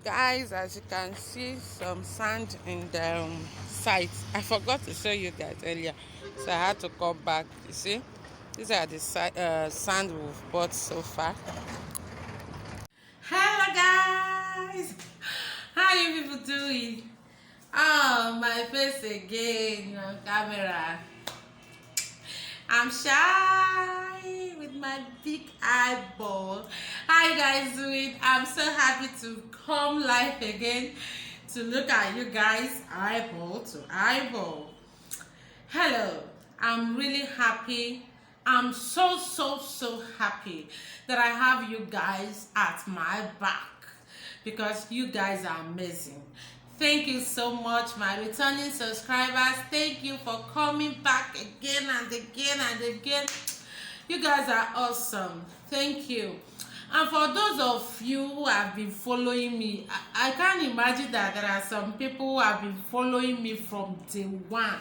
Guys, as you can see, some sand in the site. I forgot to show you guys earlier, so I had to come back. You see, these are the sand we've bought so far. Hello guys, how you people doing? Oh, my face again on camera. I'm shy with my big eyeball. How you guys doing? I'm so happy to come live again to look at you guys eyeball to eyeball. Hello, I'm really happy. I'm so happy that I have you guys at my back because you guys are amazing. Thank you so much, my returning subscribers. Thank you for coming back again and again and again. You guys are awesome. Thank you. And for those of you who have been following me, I can't imagine that there are some people who have been following me from day one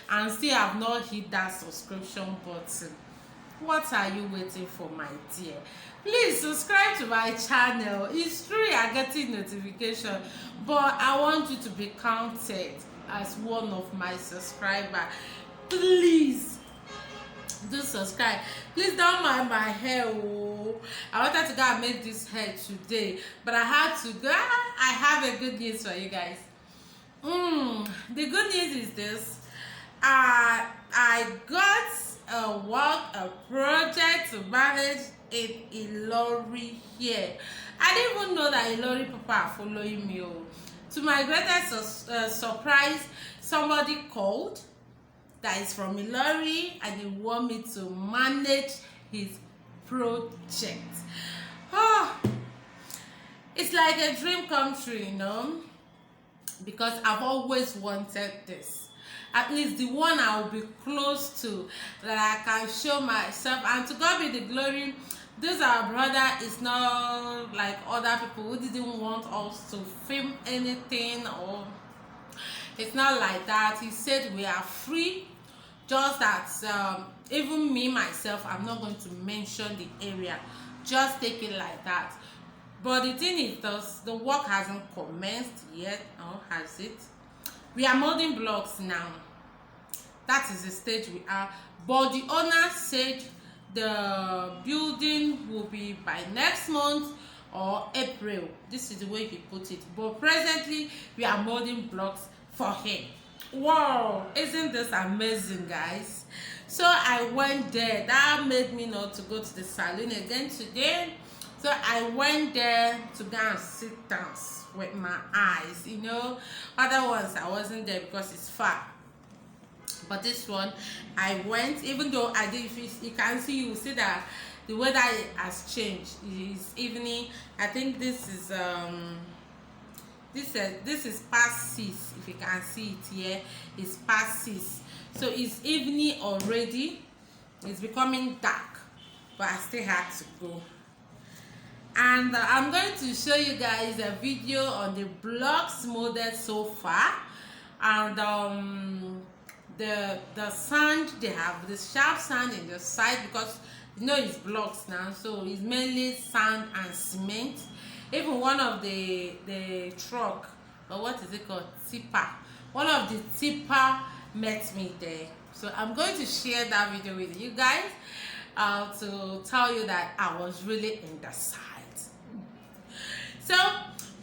and still have not hit that subscription button. What are you waiting for, my dear? Please subscribe to my channel. It's true you're getting notification, but I want you to be counted as one of my subscribers. Please do subscribe. Please don't mind my hair. Oh, I wanted to go and make this hair today, but I had to go. I have a good news for you guys. The good news is this. I got a project to manage in Ilorin here. I didn't even know that Ilorin people are following me. To my greatest surprise, somebody called that is from Ilorin and they want me to manage his project. Oh, it's like a dream come true, you know, because I've always wanted this. At least the one I will be close to, that I can show myself. And to God be the glory, this our brother is not like other people who didn't want us to film anything, or it's not like that. He said we are free, just that even me myself, I'm not going to mention the area, just take it like that. But the thing is, the work hasn't commenced yet, or has it? We are molding blocks now. That is the stage we are. But the owner said the building will be by next month or April. This is the way he put it. But presently, we are molding blocks for him. Wow, isn't this amazing, guys? So I went there. That made me not to go to the salon again today. So I went there to go and sit down with my eyes, you know. Other ones I wasn't there because it's far, but this one I went. Even though I did, if you can see, you see that the weather has changed. It's evening. I think this is this is past 6. If you can see it here, it's past 6, so it's evening already. It's becoming dark, but I still had to go. And I'm going to show you guys a video on the blocks molded so far, and the sand, they have the sharp sand in the side, because you know it's blocks now, so it's mainly sand and cement. Even one of the truck, or what is it called, tipper, one of the tipper met me there. So I'm going to share that video with you guys to tell you that I was really in the side. So,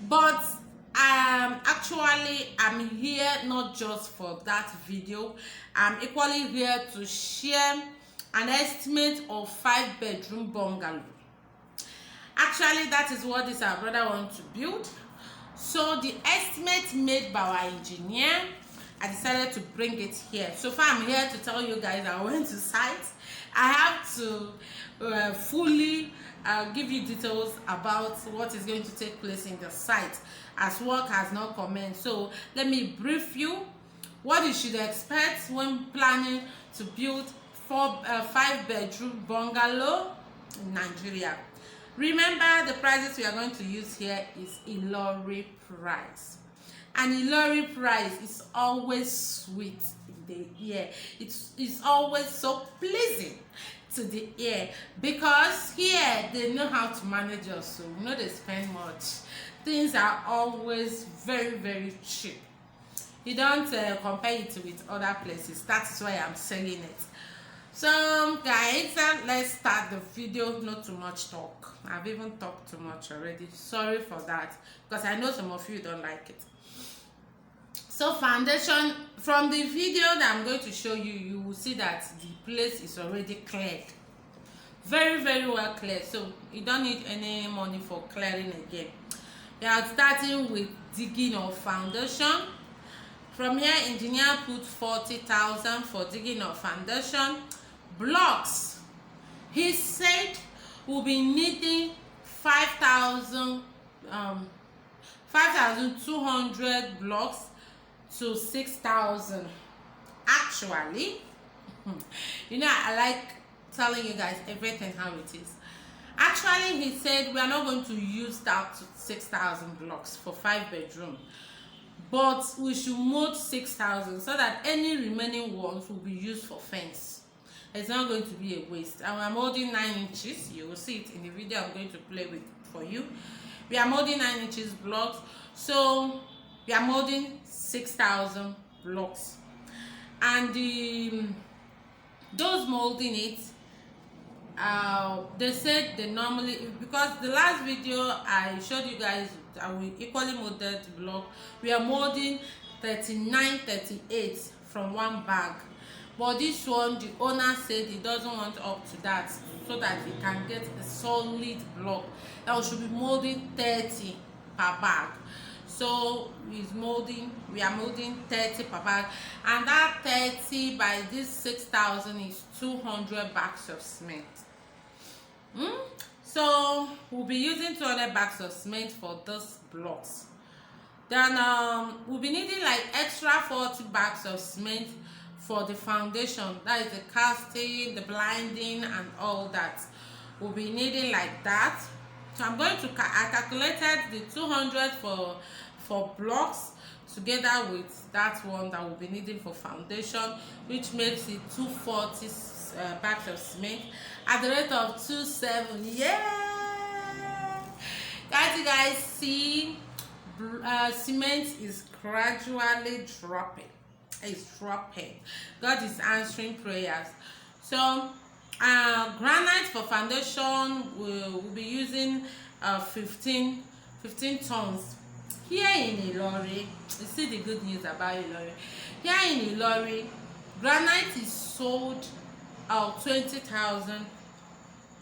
but actually I'm here not just for that video. I'm equally here to share an estimate of 5-bedroom bungalow. Actually, that is what this our brother wants to build. So the estimate made by our engineer, I decided to bring it here. So far I'm here to tell you guys I went to site. I have to fully give you details about what is going to take place in the site, as work has not commenced. So let me brief you what you should expect when planning to build 5-bedroom bungalow in Nigeria. Remember, the prices we are going to use here is Ilorin price, and Ilorin price is always sweet in the ear. It's always so pleasing to the ear, because here they know how to manage us, so you know they spend much. things are always very, very cheap. You don't compare it with other places. That's why I'm selling it. So guys, let's start the video. Not too much talk. I've even talked too much already. Sorry for that, because I know some of you don't like it. So foundation, from the video that I'm going to show you, you will see that the place is already cleared. Very, very well cleared. So you don't need any money for clearing again. We are starting with digging of foundation. From here, engineer put 40,000 for digging of foundation. Blocks, he said we'll be needing 5,200 blocks to 6,000. Actually, you know, I like telling you guys everything how it is. Actually, he said we are not going to use that 6,000 blocks for 5-bedroom, but we should mold 6,000 so that any remaining ones will be used for fence. It's not going to be a waste. And I'm molding 9 inches. You will see it in the video I'm going to play with for you. We are molding 9 inches blocks, so we are molding 6,000 blocks. And those molding it, they said they normally, because the last video I showed you guys we equally molded block, we are molding 39, 38 from one bag. But this one, the owner said he doesn't want up to that, so that he can get a solid block. That we should be molding 30 per bag. So we are molding 30 per bag, and that 30 by this 6,000 is 200 bags of cement. So we'll be using 200 bags of cement for those blocks. Then we'll be needing like extra 40 bags of cement for the foundation. That is the casting, the blinding, and all that. We'll be needing like that. So I'm going to I calculated the 200 for blocks together with that one that we'll be needing for foundation, which makes it 240 bags of cement at the rate of 270. Yeah, you guys see, cement is gradually dropping. It's dropping. God is answering prayers. So granite for foundation, we'll be using 15 tons. Here in Ilorin, you see the good news about Ilorin. Here in Ilorin, granite is sold 20,000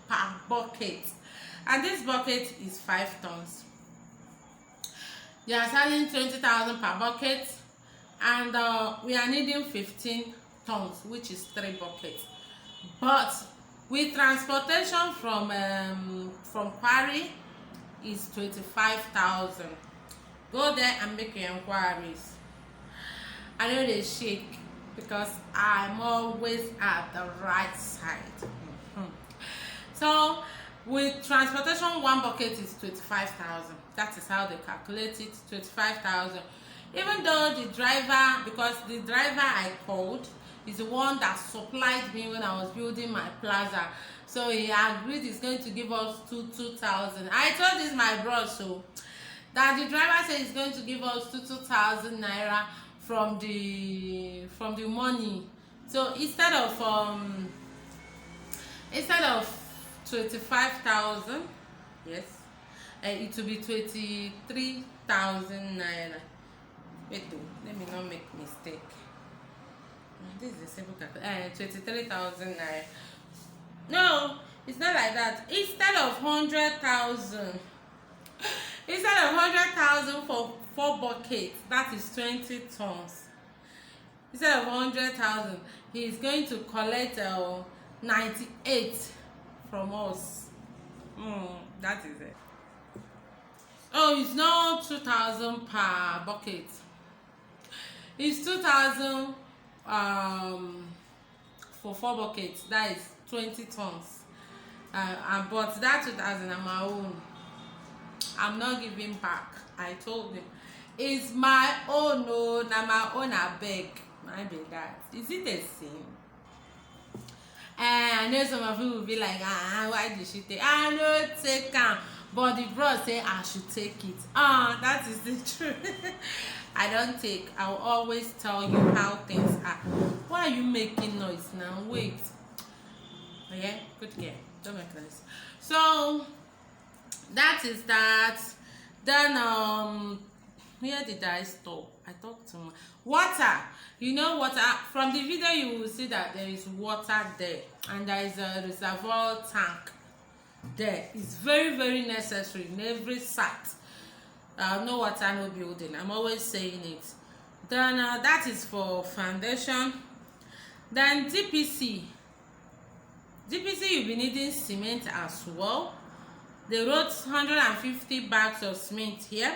per bucket, and this bucket is 5 tons. They are selling 20,000 per bucket, and we are needing 15 tons, which is 3 buckets. But with transportation from Kwara is 25,000. Go there and make your inquiries. I know they shake because I'm always at the right side. So with transportation, 1 bucket is 25,000. That is how they calculate it, 25,000. Even though the driver, because the driver I called is the one that supplied me when I was building my plaza, so he agreed he's going to give us 2,000. I told this my bro, so that the driver said he's going to give us 2,000 naira from the money. So instead of 25,000, yes, it will be 23,000 naira. Wait, let me not make mistake. This is a simple calculation. 23,000 naira. No, it's not like that. Instead of 100,000 for 4 buckets, that is 20 tons. Instead of 100,000, he is going to collect 98 from us. That is it. Oh, it's not 2,000 per bucket. It's 2,000 for 4 buckets. That is 20 tons. But that 2,000 are my own. I'm not giving back. I told him it's my own. No, na my own. I beg. I beg that. Is it a sin? I know some of you will be like, why did she take? I know take am. but the bros say I should take it. That is the truth. I don't take. I'll always tell you how things are. Why are you making noise now? Wait. Yeah, good girl. Don't make noise. So that is that. Then where did I stop? I talked to water. You know, water. From the video you will see that there is water there, and there is a reservoir tank there. It's very, very necessary in every site. No water, no building. I'm always saying it. Then that is for foundation. Then DPC you'll be needing cement as well. They wrote 150 bags of cement here.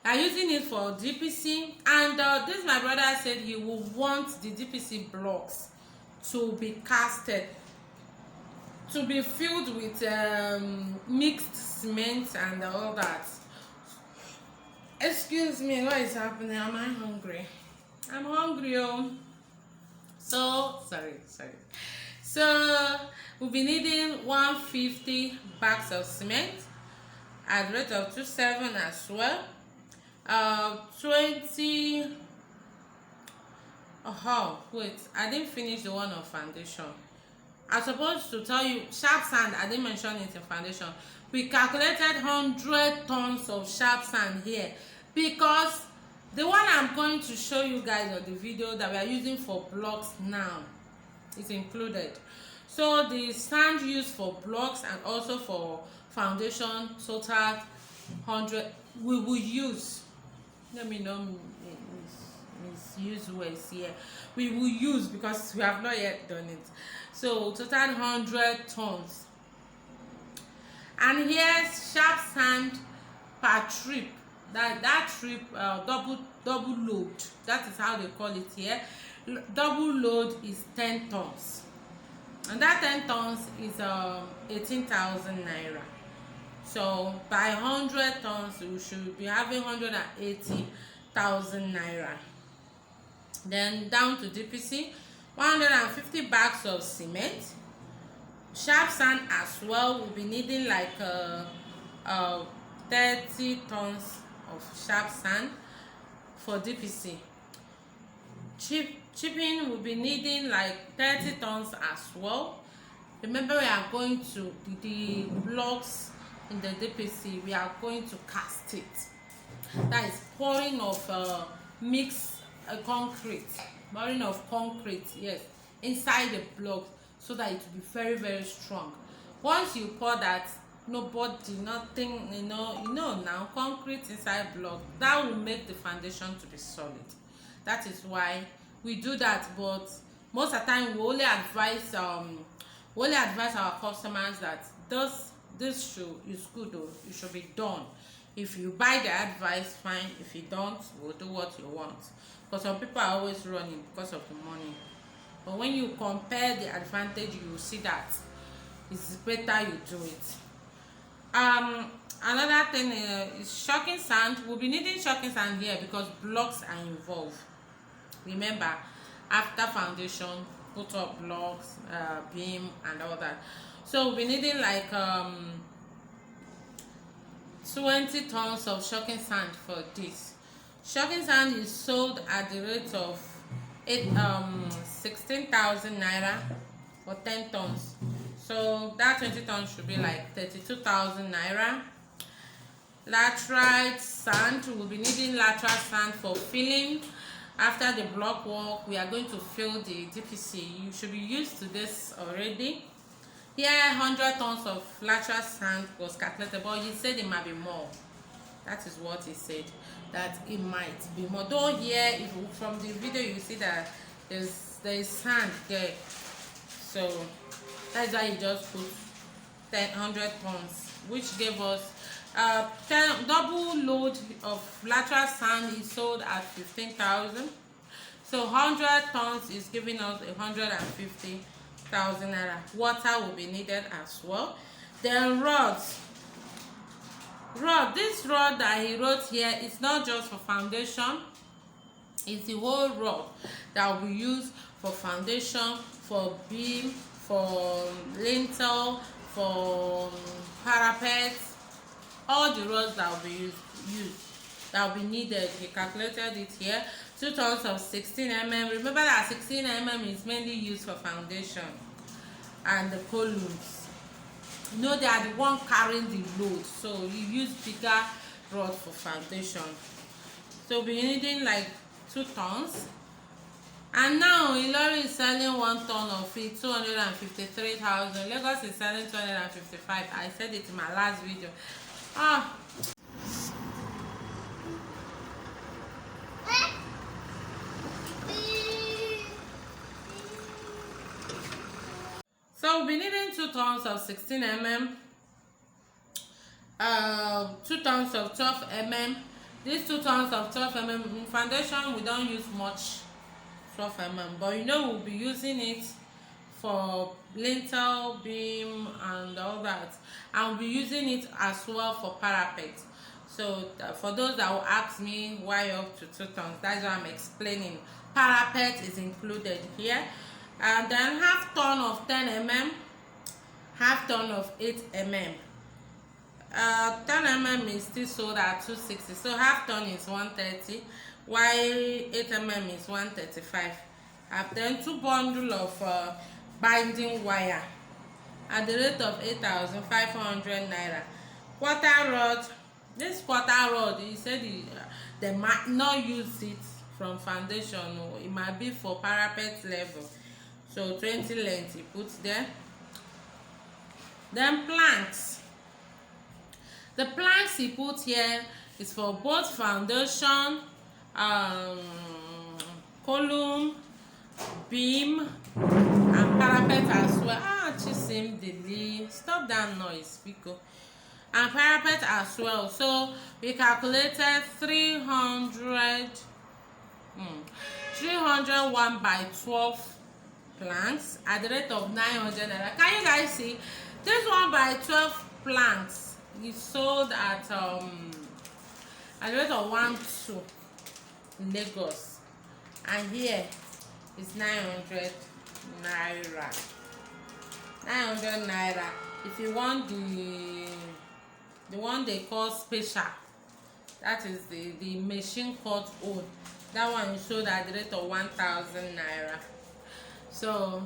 I'm using it for DPC, and this my brother said he will want the DPC blocks to be casted, to be filled with mixed cement and all that. Excuse me, what is happening? Am I hungry? I'm hungry. So sorry. So we'll be needing 150 bags of cement at rate of 2.7 as well. 20. Wait, I didn't finish the one of foundation. I'm supposed to tell you sharp sand. I didn't mention it in foundation. We calculated 100 tons of sharp sand here, because the one I'm going to show you guys on the video that we are using for blocks now is included. So the sand used for blocks and also for foundation total 100. We will use, let me not misuse words here, we will use, because we have not yet done it. So total 100 tons. And here's sharp sand per trip. That trip double load, that is how they call it here. Double load is 10 tons, and that 10 tons is 18,000 naira. So by 100 tons we should be having 180,000 naira. Then down to DPC, 150 bags of cement. Sharp sand as well, we'll be needing like 30 tons of sharp sand for DPC. Chipping will be needing like 30 tons as well. Remember, we are going to the blocks in the DPC, we are going to cast it. That is pouring of mixed concrete, yes, inside the block, so that it will be very, very strong. Once you pour that, nothing, now concrete inside block, that will make the foundation to be solid. That is why we do that. But most of the time we only advise our customers that this is good, though it should be done. If you buy the advice, fine. If you don't, we'll do what you want, because some people are always running because of the money. But when you compare the advantage, you will see that it's better you do it. Another thing is shocking sand. We'll be needing shocking sand here because blocks are involved. Remember, after foundation, put up blocks, beam and all that. So we'll be needing like 20 tons of shocking sand for this. Shocking sand is sold at the rate of 16,000 naira for 10 tons. So that 20 tons should be like 32,000 naira. Laterite sand, we'll be needing lateral sand for filling. After the block work, we are going to fill the DPC. You should be used to this already. Here, 100 tons of lateral sand was calculated, but he said it might be more. That is what he said, that it might be more. Though here, if from the video you see that there is sand there, so that's why he just put 100 tons, which gave us double load of lateral sand is sold at 15,000. So 100 tons is giving us 150,000 naira. Water will be needed as well. Then rods. This rod that he wrote here is not just for foundation, it's the whole rod that will be used for foundation, for beam, for lintel, for parapet, all the rods that will be used that will be needed. He calculated it here. 2 tons of 16 mm. Remember that 16 mm is mainly used for foundation and the columns. You know, they are the one carrying the load, so you use bigger rod for foundation. So we're needing like 2 tons. And now Ilorin is selling 1 ton of it, 253,000. Lagos is selling 255. I said it in my last video. So we'll be needing 2 tons of 16 mm, 2 tons of 12 mm. These 2 tons of 12 mm in foundation, we don't use much 12 mm, but you know we'll be using it for lintel, beam, and all that, and we'll be using it as well for parapet. So for those that will ask me why up to 2 tons, that's what I'm explaining. Parapet is included here. And then half ton of 10 mm, half ton of 8 mm. 10 mm is still sold at 260, so half ton is 130, while 8 mm is 135. I've done 2 bundles of binding wire at the rate of 8,500 naira. Quarter rod. This quarter rod, he said they might not use it from foundation, or it might be for parapet level. So 20 length he puts there. Then planks. The planks he put here is for both foundation, column, beam, and parapet as well. Chisim Deli, stop that noise, Pico. And parapet as well. So we calculated 301 by 12 planks at the rate of 900 naira. Can you guys see? This 1 by 12 planks is sold at the rate of 1.2 in Lagos, and here is 900 naira. 900 naira. If you want the one they call special, that is the machine cut own, that one is sold at the rate of 1,000 naira. So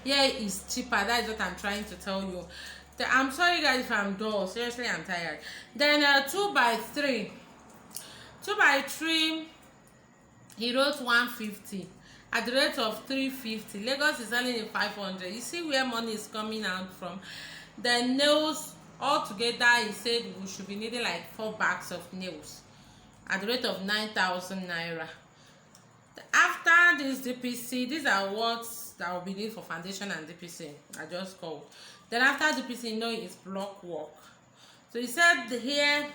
here is cheaper. That is what I'm trying to tell you. I'm sorry guys if I'm dull. Seriously, I'm tired. Then 2 by 3. 2 by 3, he wrote 150 at the rate of 350. Lagos is selling in 500. You see where money is coming out from. Then nails altogether, he said we should be needing like 4 bags of nails at the rate of 9,000 naira. After this DPC, these are what that will be needed for foundation and DPC. I just called. Then after DPC, you know, it's block work. So he said here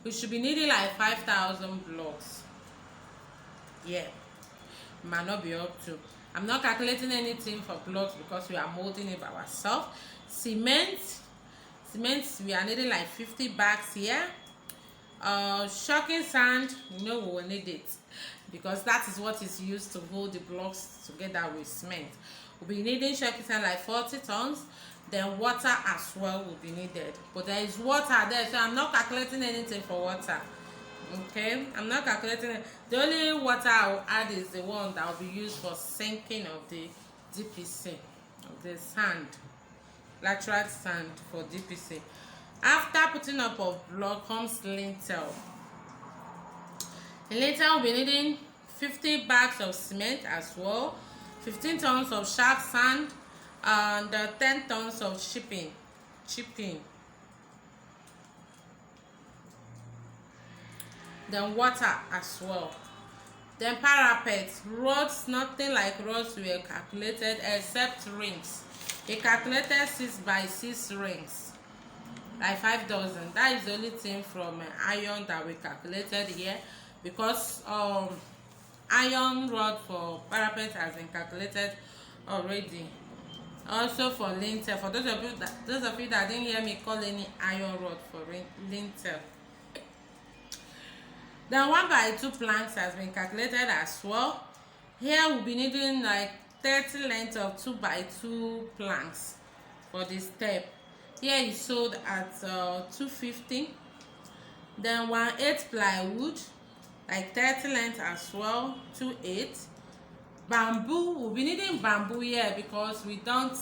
we should be needing like 5,000 blocks. Yeah, it might not be up to. I'm not calculating anything for blocks because we are molding it by ourselves. Cement, we are needing like 50 bags here. Shocking sand, you know, we will need it because that is what is used to hold the blocks together with cement. We'll be needing shocking sand like 40 tons. Then water as well will be needed, but there is water there, so I'm not calculating anything for water. Okay, I'm not calculating it. The only water I will add is the one that will be used for sinking of the DPC, of the sand, lateral sand for DPC. After putting up of block comes lintel. In lintel we'll be needing 50 bags of cement as well, 15 tons of sharp sand, and 10 tons of chipping. Then water as well. Then parapet, rods, nothing like rods were calculated except rings. He calculated 6 by 6 rings, like 5 dozen. That is the only thing from iron that we calculated here, because iron rod for parapet has been calculated already. Also for lintel, for those of you that didn't hear me call any iron rod for lintel. Then 1 by 2 planks has been calculated as well. Here we'll be needing like 30 length of 2 by 2 planks for this step. Here is sold at 250. Then 1/8 plywood, like 30 length as well, 2/8. Bamboo, we'll be needing bamboo here because we don't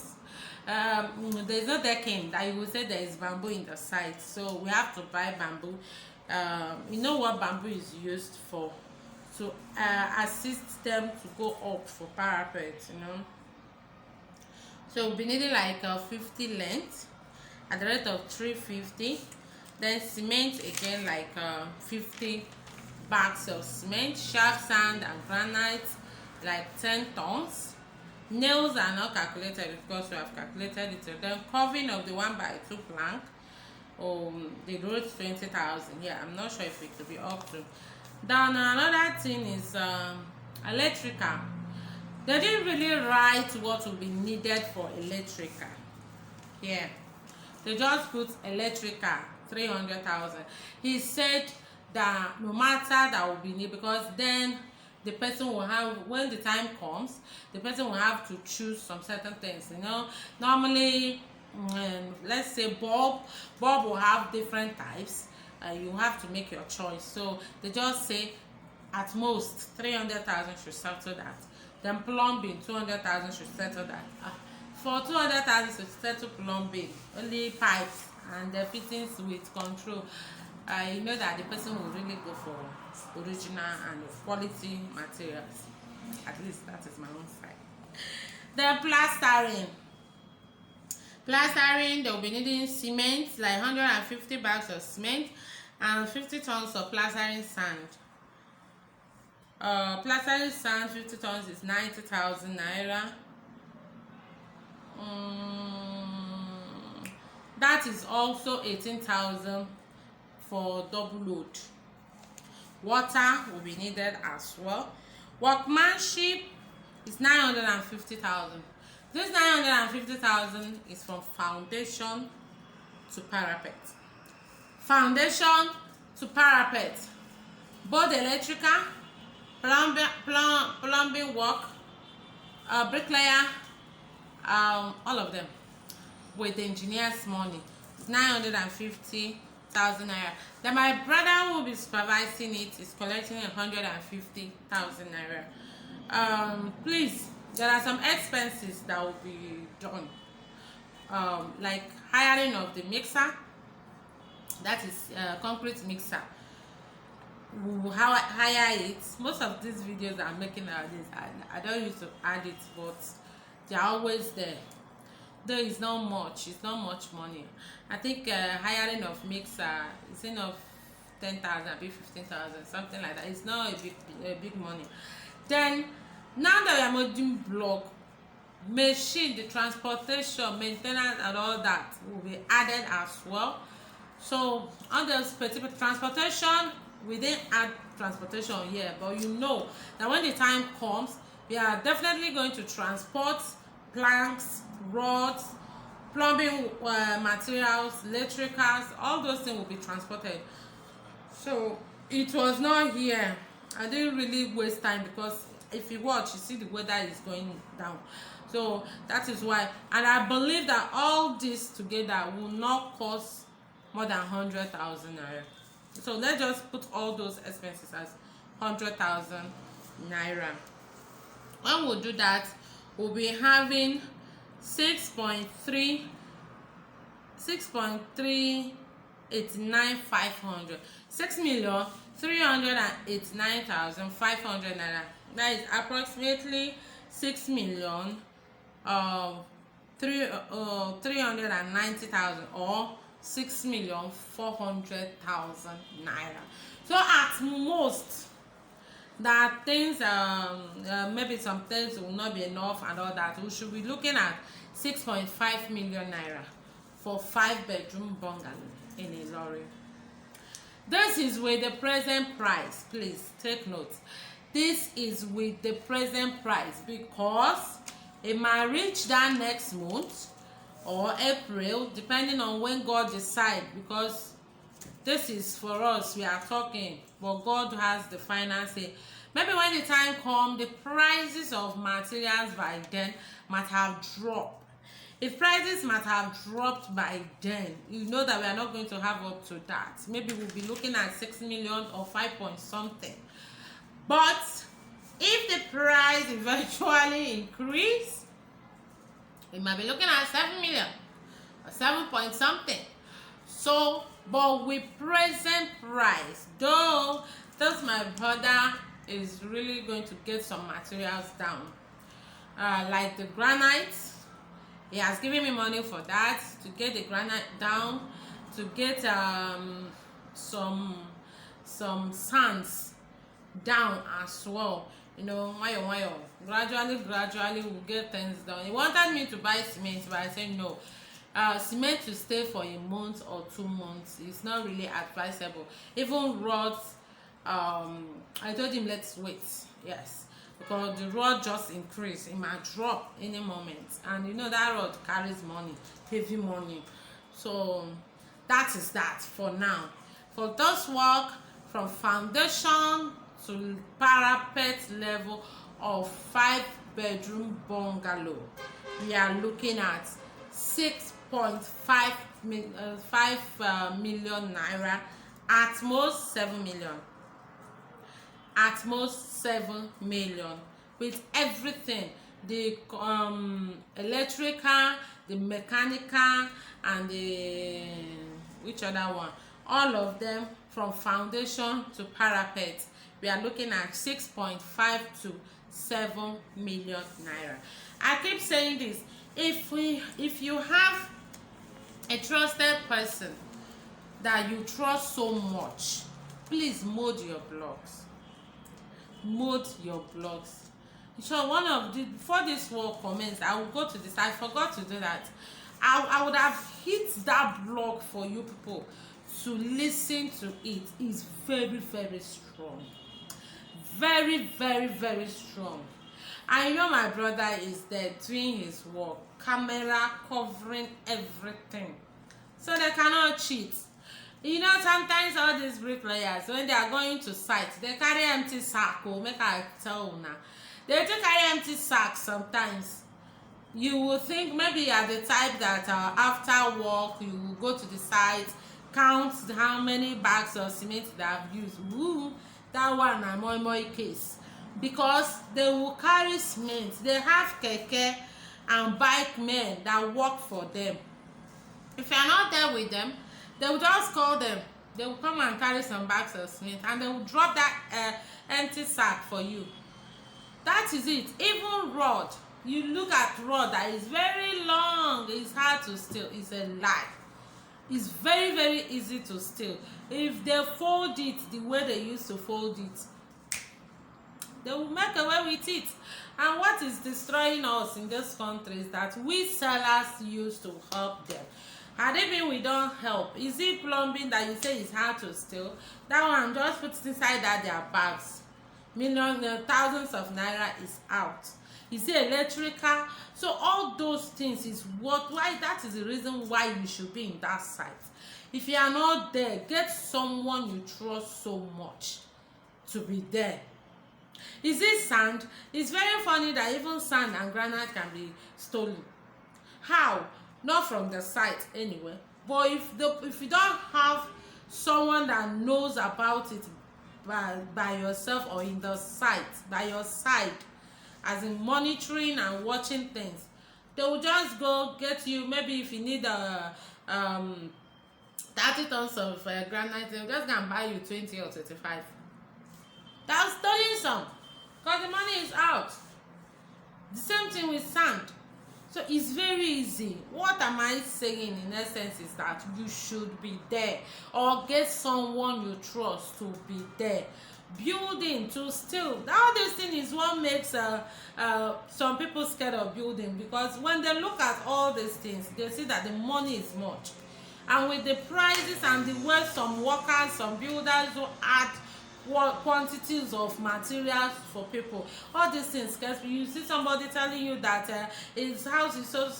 there's no decking that you will say there is bamboo in the site, so we have to buy bamboo. You know what bamboo is used for? To assist them to go up for parapet, you know. So we'll be needing like 50 length at the rate of 350. Then cement again, like 50 bags of cement. Sharp sand and granite, like 10 tons. Nails are not calculated because we have calculated it. Then covering of the 1x2 plank, they wrote 20,000. Yeah, I'm not sure if it could be up to. Then another thing is electrical. They didn't really write what will be needed for electrical. Yeah, they just put electrical 300,000. He said that no matter that will be needed, because then the person will have, when the time comes, the person will have to choose some certain things, you know. Normally let's say bulb will have different types. You have to make your choice, so they just say at most 300,000 should settle that. Then plumbing, 200,000 should settle that. For 200,000 should settle plumbing, only pipes and the fittings with control. You know that the person will really go for original and quality materials. At least that is my own side. Then plastering, they'll be needing cement, like 150 bags of cement and 50 tons of plastering sand. Plastering sand 50 tons is 90,000 naira. That is also 18,000 for double load. Water will be needed as well. Workmanship is 950,000. This 950,000 is from foundation to parapet. Foundation to parapet, both electrical, plumbing work, bricklayer, all of them with the engineer's money. It's 950,000 naira. Then my brother who will be supervising it is collecting 150,000 naira. Please, there are some expenses that will be done, like hiring of the mixer, that is concrete mixer. We will hire it. Most of these videos I'm making nowadays, I don't used to add it, but they're always there. Though it's not much money. I think hiring of mixer is enough 10,000, maybe 15,000, something like that. It's not a big money. Then now that we are doing block, machine, the transportation, maintenance and all that will be added as well. So on the specific transportation, we didn't add transportation here, but you know that when the time comes, we are definitely going to transport planks, rods, plumbing materials, electricals, all those things will be transported. So it was not here. I didn't really waste time, because if you watch, you see the weather is going down. So that is why, and I believe that all this together will not cost more than 100,000 naira. So let's just put all those expenses as 100,000 naira. When we do that, we'll be having 6,389,500. 6,389,500 naira. That is approximately 6,390,000 or 6,400,000 naira. So at most, that things maybe some things will not be enough and all that, we should be looking at 6.5 million naira for 5-bedroom bungalow in Ilorin. This is with the present price. Please take note. This is with the present price, because it might reach that next month or April, depending on when God decides, because this is for us, we are talking, but God has the final say. Maybe when the time comes, the prices of materials by then might have dropped. If prices might have dropped by then, you know that we are not going to have up to that. Maybe we'll be looking at 6 million or 5 point something. But if the price eventually increase, we might be looking at 7 million or 7 point something. So, but with present price, though this my brother is really going to get some materials down, like the granite. He has given me money for that, to get the granite down, to get some sands down as well. You know, gradually we'll get things done. He wanted me to buy cement, but I said no. Cement to stay for a month or 2 months is not really advisable. Even rods, I told him let's wait. Yes, because the rod just increased, it might drop any moment, and you know that rod carries money, heavy money. So that is that for now. For this work, from foundation to parapet level of 5-bedroom bungalow, we are looking at 6.5 million naira, at most 7 million. At most 7 million, with everything, the electrical, the mechanical, and the which other one, all of them, from foundation to parapet, we are looking at 6.5 to 7 million naira. I keep saying this, if you have a trusted person that you trust so much, please mold your blogs. So one of the, before this work comments, I will go to this. I forgot to do that. I would have hit that blog for you people to listen to it. It's very strong, very strong. I know my brother is there doing his work, camera covering everything, so they cannot cheat. You know, sometimes all these bricklayers, when they are going to site, they carry empty sack. Oh, make I tell you now, they do carry empty sacks sometimes. You will think maybe you are the type that after work you will go to the site, count how many bags of cement they have used. Ooh, that one a moi case, because they will carry cement. They have keke and bike men that work for them. If you are not there with them, they will just call them. They will come and carry some bags of cement, and they will drop that empty sack for you. That is it. Even rod, you look at rod that is very long, it's hard to steal. It's a lie. It's very easy to steal. If they fold it the way they used to fold it, they will make away with it. And what is destroying us in this country is that we sellers used to help them. Had it been we don't help, is it plumbing that you say is hard to steal? That one, just put it inside that their bags. Millions, thousands of naira is out. Is it electrical? So all those things is why that is the reason why you should be in that site. If you are not there, get someone you trust so much to be there. Is it sand? It's very funny that even sand and granite can be stolen. How? Not from the site anyway, but if you don't have someone that knows about it by yourself, or in the site by your side, as in monitoring and watching things, they will just go get you. Maybe if you need 30 tons of granite, they'll just go and buy you 20 or 25. That's stealing some, because the money is out. The same thing with sand. So it's very easy. What am I saying in essence is that you should be there, or get someone you trust to be there. Building to steal, all this thing is what makes some people scared of building, because when they look at all these things, they see that the money is much, and with the prices and the way some workers, some builders who add quantities of materials for people, all these things scares you. See somebody telling you that his house is so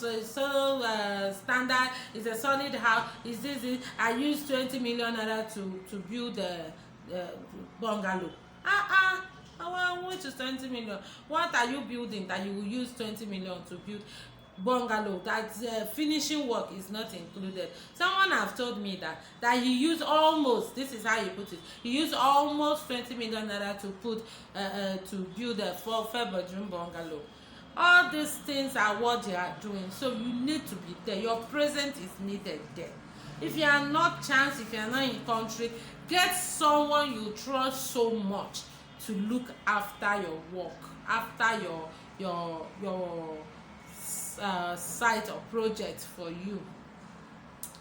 standard, it's a solid house, is this I use 20 million naira to build a bungalow. Which is 20 million? What are you building that you will use 20 million to build? bungalow, that finishing work is not included. Someone have told me that he used almost, this is how he put it, he used almost 20 million naira to put to build a 4-bedroom bungalow. All these things are what they are doing, so you need to be there. Your presence is needed there. If you are not chance, if you are not in country, get someone you trust so much to look after your work, after your site or project for you.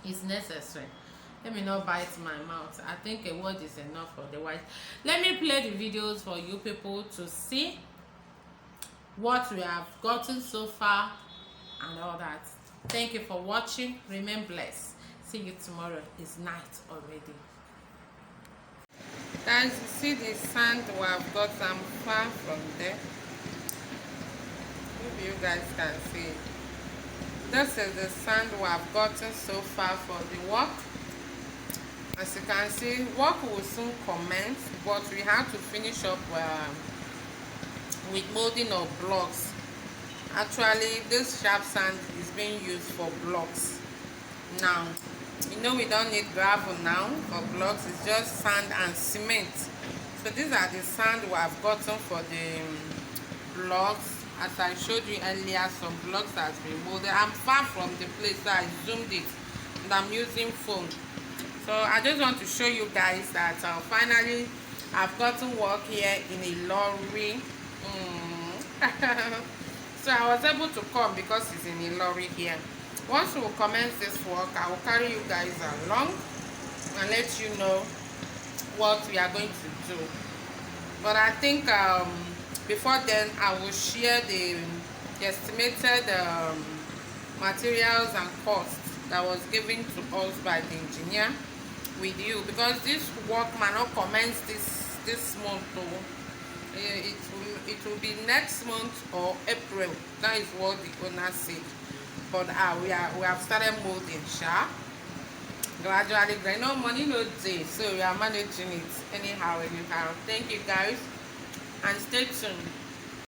Is necessary. Let me not bite my mouth. I think a word is enough for the white. Let me play the videos for you people to see what we have gotten so far and all that. Thank you for watching. Remain blessed. See you tomorrow. It's night already. Guys, you see the sand we have got some far from there. Maybe you guys can see it. This is the sand we have gotten so far for the work. As you can see, work will soon commence, but we have to finish up with molding of blocks. Actually, this sharp sand is being used for blocks. Now, you know we don't need gravel now for blocks, it's just sand and cement. So these are the sand we have gotten for the blocks. As I showed you earlier, some blocks has been molded. I'm far from the place, so I zoomed it and I'm using phone. So I just want to show you guys that finally I've gotten work here in Ilorin. So I was able to come because it's in Ilorin here. Once we commence this work, I will carry you guys along and let you know what we are going to do. But I think before then, I will share the estimated materials and costs that was given to us by the engineer with you, because this work might not commence this month, though. It will be next month or April. That is what the owner said. But we have started molding, gradually. No money, no day, so we are managing it anyhow. Thank you guys, and stay tuned.